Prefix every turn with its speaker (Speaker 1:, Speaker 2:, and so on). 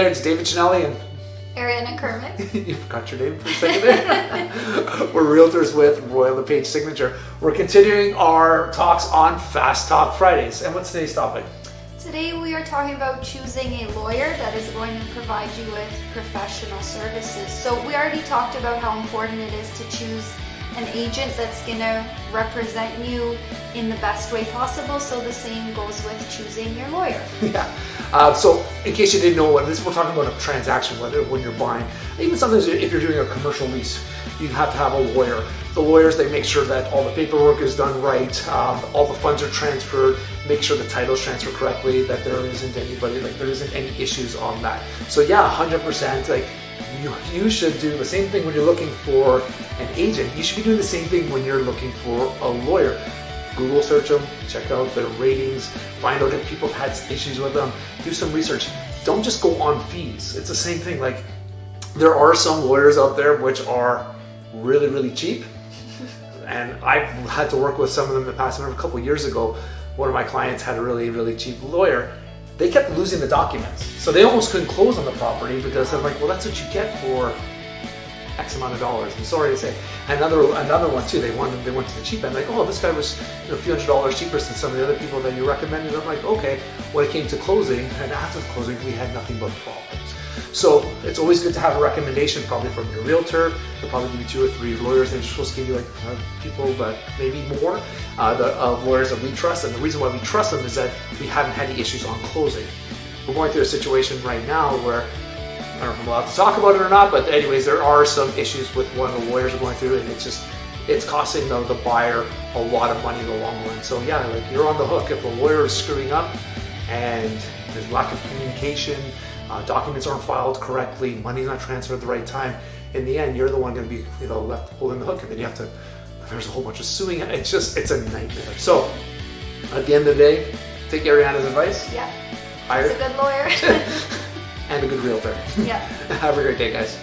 Speaker 1: there, it's David Cinelli and
Speaker 2: Ariana and I.
Speaker 1: you forgot your name for a second there. We're realtors with Royal LePage Signature. We're continuing our talks on Fast Talk Fridays. And what's today's topic?
Speaker 2: Today we are talking about choosing a lawyer that is going to provide you with professional services. So we already talked about how important it is to choose an agent that's going to represent you in the best way possible. So the same goes with choosing your lawyer.
Speaker 1: Yeah. So in case you didn't know what this, we're talking about a transaction, whether when you're buying, even sometimes if you're doing a commercial lease, you have to have a lawyer. The lawyers, they make sure that all the paperwork is done right, all the funds are transferred, make sure the title's transferred correctly, that there isn't any issues on that. So yeah, 100%, like you should do the same thing when you're looking for an agent. You should be doing the same thing when you're looking for a lawyer. Google search them, check out their ratings, find out if people have had issues with them, do some research. Don't just go on fees. It's the same thing, like there are some lawyers out there which are really, really cheap. And I've had to work with some of them in the past. I remember a couple of years ago, one of my clients had a really, really cheap lawyer. They kept losing the documents. So they almost couldn't close on the property because I'm like, well, that's what you get for X amount of dollars. I'm sorry to say. Another one too, they went to the cheap end. Like, oh, this guy was a few $100s cheaper than some of the other people that you recommended. I'm like, okay. When it came to closing, and after the closing, we had nothing but problems. So it's always good to have a recommendation, probably from your realtor. They'll probably give you 2 or 3 lawyers. They're supposed to give you like people, but maybe more, lawyers that we trust. And the reason why we trust them is that we haven't had any issues on closing. We're going through a situation right now where, I don't know if I'm allowed to talk about it or not, but anyways, there are some issues with one of the lawyers we're going through, and it's costing the buyer a lot of money in the long run. So yeah, like you're on the hook if a lawyer is screwing up and there's lack of communication, documents aren't filed correctly, money's not transferred at the right time. In the end, you're the one going to be left holding the hook, and then there's a whole bunch of suing. It's a nightmare. So at the end of the day, take Ariana's advice.
Speaker 2: Yeah.
Speaker 1: Hire
Speaker 2: He's a good lawyer.
Speaker 1: and a good realtor.
Speaker 2: Yeah.
Speaker 1: Have a great day, guys.